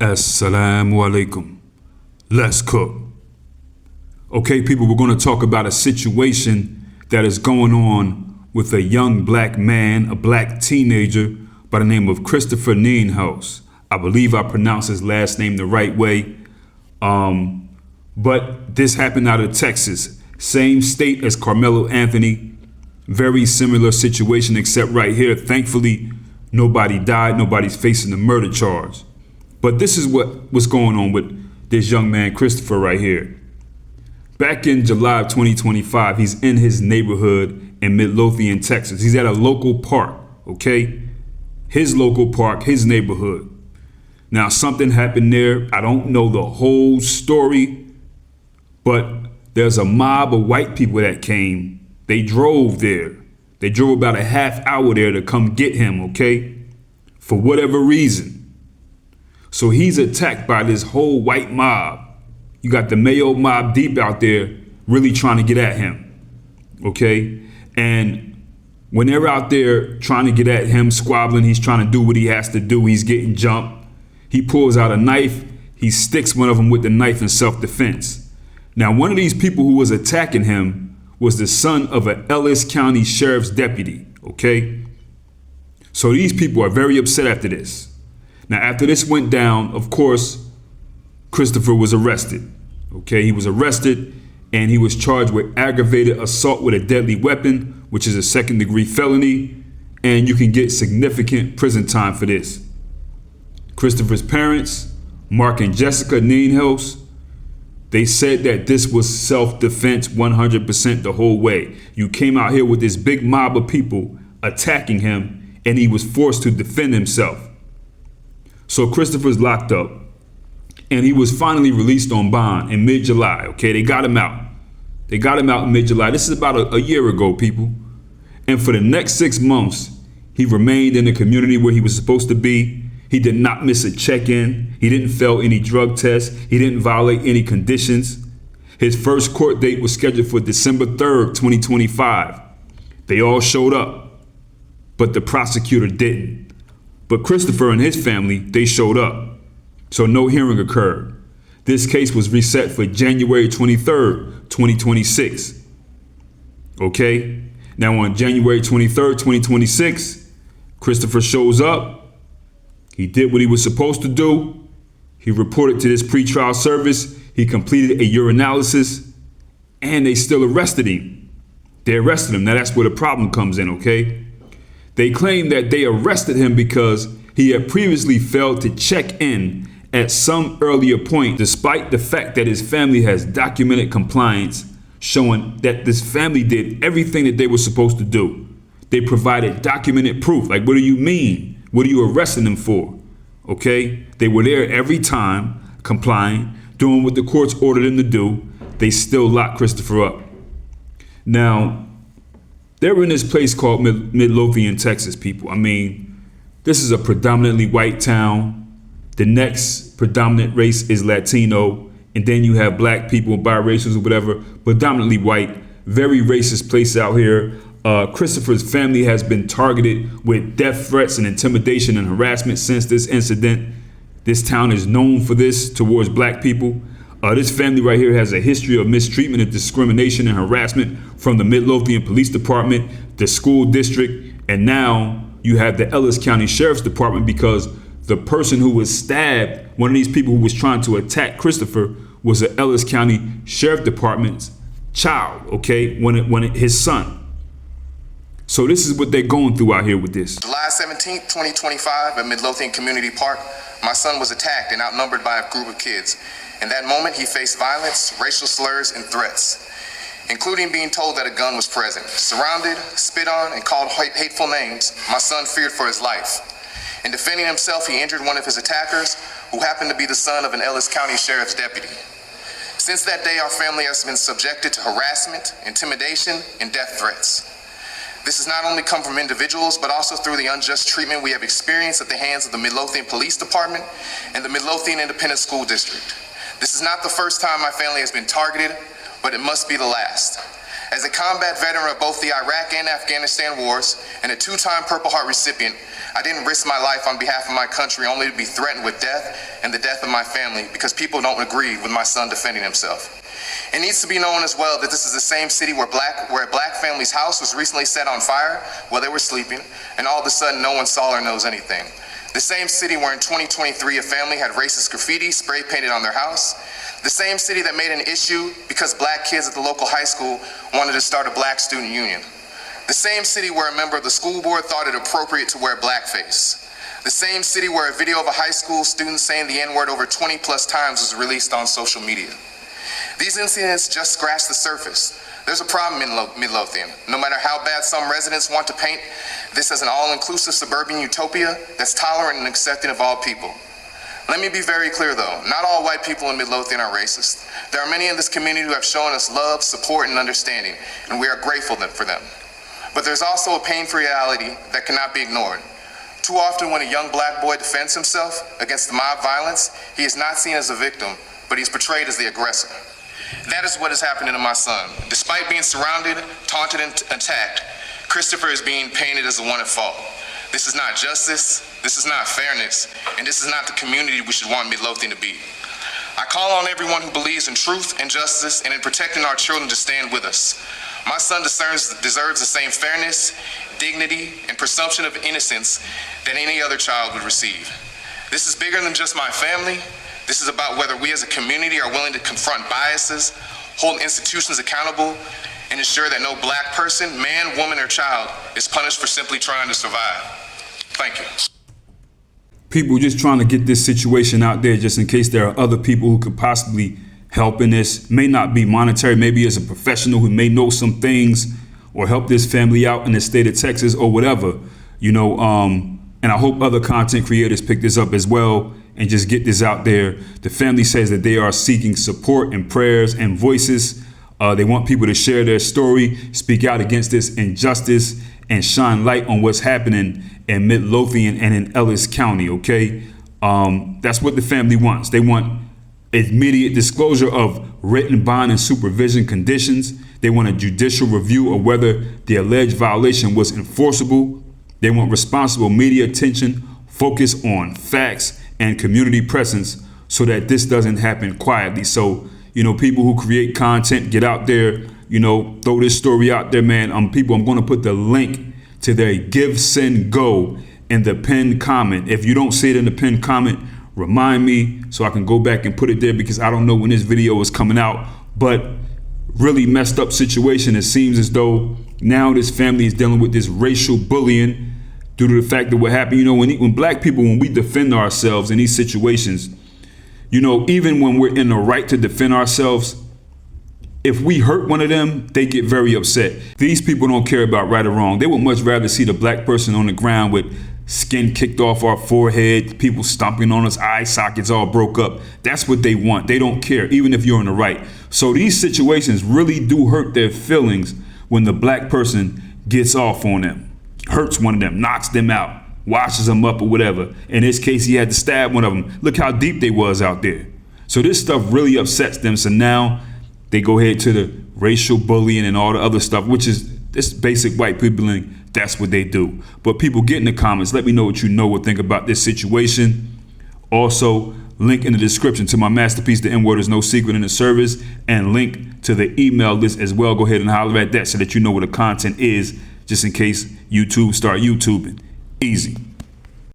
Assalamu alaikum. Let's cook. Okay, people, we're going to talk about a situation that is going on with a young black man, a black teenager by the name of Christopher Nienhuis. I believe I pronounced his last name the right way. But this happened out of Texas. Same state as Karmelo Anthony. Very similar situation, except right here, thankfully, nobody died. Nobody's facing a murder charge. But this is what's going on with this young man, Christopher, right here. Back in July of 2025, he's in his neighborhood in Midlothian, Texas. He's at a local park, okay? His local park, his neighborhood. Now, something happened there. I don't know the whole story, but there's a mob of white people that came. They drove there. They drove about a half hour there to come get him, okay? For whatever reason. So he's attacked by this whole white mob. You got the Mayo mob deep out there really trying to get at him, okay? And when they're out there trying to get at him, squabbling, he's trying to do what he has to do. He's getting jumped. He pulls out a knife. He sticks one of them with the knife in self-defense. Now, one of these people who was attacking him was the son of an Ellis County Sheriff's deputy, okay? So these people are very upset after this. Now, after this went down, of course, Christopher was arrested, okay? He was arrested and he was charged with aggravated assault with a deadly weapon, which is a second-degree felony, and you can get significant prison time for this. Christopher's parents, Mark and Jessica Nienhuis, they said that this was self-defense 100% the whole way. You came out here with this big mob of people attacking him, and he was forced to defend himself. So Christopher's locked up, and he was finally released on bond in mid-July, okay? They got him out. They got him out in mid-July. This is about a year ago, people. And for the next 6 months, he remained in the community where he was supposed to be. He did not miss a check-in. He didn't fail any drug tests. He didn't violate any conditions. His first court date was scheduled for December 3rd, 2025. They all showed up, but the prosecutor didn't. But Christopher and his family, they showed up. So no hearing occurred. This case was reset for January 23rd, 2026. Okay? Now on January 23rd, 2026, Christopher shows up. He did what he was supposed to do. He reported to this pretrial service. He completed a urinalysis, and they still arrested him. They arrested him. Now that's where the problem comes in, okay? They claim that they arrested him because he had previously failed to check in at some earlier point, despite the fact that his family has documented compliance showing that this family did everything that they were supposed to do. They provided documented proof. Like, what do you mean? What are you arresting them for? Okay? They were there every time, complying, doing what the courts ordered them to do. They still locked Christopher up. Now, they were in this place called Midlothian, Texas, people. I mean, this is a predominantly white town. The next predominant race is Latino. And then you have black people, biracials or whatever, predominantly white. Very racist place out here. Christopher's family has been targeted with death threats and intimidation and harassment since this incident. This town is known for this towards black people. This family right here has a history of mistreatment and discrimination and harassment from the Midlothian Police Department, the school district, and now you have the Ellis County Sheriff's Department because the person who was stabbed, one of these people who was trying to attack Christopher, was the Ellis County Sheriff Department's child, okay, his son. So this is what they're going through out here with this. July 17th, 2025 at Midlothian Community Park, my son was attacked and outnumbered by a group of kids. In that moment, he faced violence, racial slurs, and threats, including being told that a gun was present. Surrounded, spit on, and called hateful names, my son feared for his life. In defending himself, he injured one of his attackers, who happened to be the son of an Ellis County Sheriff's deputy. Since that day, our family has been subjected to harassment, intimidation, and death threats. This has not only come from individuals, but also through the unjust treatment we have experienced at the hands of the Midlothian Police Department and the Midlothian Independent School District. This is not the first time my family has been targeted, but it must be the last. As a combat veteran of both the Iraq and Afghanistan wars and a two-time Purple Heart recipient, I didn't risk my life on behalf of my country only to be threatened with death and the death of my family because people don't agree with my son defending himself. It needs to be known as well that this is the same city where a black family's house was recently set on fire while they were sleeping, and all of a sudden no one saw or knows anything. The same city where in 2023 a family had racist graffiti spray painted on their house. The same city that made an issue because black kids at the local high school wanted to start a black student union. The same city where a member of the school board thought it appropriate to wear blackface. The same city where a video of a high school student saying the N-word over 20 plus times was released on social media. These incidents just scratch the surface. There's a problem in Midlothian. No matter how bad some residents want to paint this as an all-inclusive suburban utopia that's tolerant and accepting of all people. Let me be very clear though, not all white people in Midlothian are racist. There are many in this community who have shown us love, support, and understanding, and we are grateful for them. But there's also a painful reality that cannot be ignored. Too often when a young black boy defends himself against the mob violence, he is not seen as a victim, but he's portrayed as the aggressor. That is what is happening to my son. Despite being surrounded, taunted, and attacked, Christopher is being painted as the one at fault. This is not justice, this is not fairness, and this is not the community we should want Midlothian to be. I call on everyone who believes in truth and justice and in protecting our children to stand with us. My son deserves the same fairness, dignity, and presumption of innocence that any other child would receive. This is bigger than just my family. This is about whether we as a community are willing to confront biases, hold institutions accountable, and ensure that no black person, man, woman, or child is punished for simply trying to survive. Thank you. People just trying to get this situation out there just in case there are other people who could possibly help in this. May not be monetary, maybe as a professional who may know some things or help this family out in the state of Texas or whatever, and I hope other content creators pick this up as well and just get this out there. The family says that they are seeking support and prayers and voices. They want people to share their story, speak out against this injustice, and shine light on what's happening in Midlothian and in Ellis County, okay? That's what the family wants. They want immediate disclosure of written bond and supervision conditions. They want a judicial review of whether the alleged violation was enforceable. They want responsible media attention, focus on facts and community presence so that this doesn't happen quietly. So, people who create content, get out there, throw this story out there, man. People, I'm going to put the link to their Give, Send, Go in the pinned comment. If you don't see it in the pinned comment, remind me so I can go back and put it there because I don't know when this video is coming out. But really messed up situation. It seems as though now this family is dealing with this racial bullying due to the fact that what happened, when black people, when we defend ourselves in these situations, even when we're in the right to defend ourselves, if we hurt one of them, they get very upset. These people don't care about right or wrong. They would much rather see the black person on the ground with skin kicked off our forehead, people stomping on us, eye sockets all broke up. That's what they want. They don't care, even if you're in the right. So these situations really do hurt their feelings when the black person gets off on them, hurts one of them, knocks them out, washes them up or whatever. In this case, he had to stab one of them. Look how deep they was out there. So this stuff really upsets them. So now they go ahead to the racial bullying and all the other stuff, which is this basic white people, and that's what they do. But people, get in the comments. Let me know what you know or think about this situation. Also, link in the description to my masterpiece, The N-Word is No Secret in the Service, and link to the email list as well. Go ahead and holler at that so that you know what the content is, just in case YouTube start YouTubing. Easy.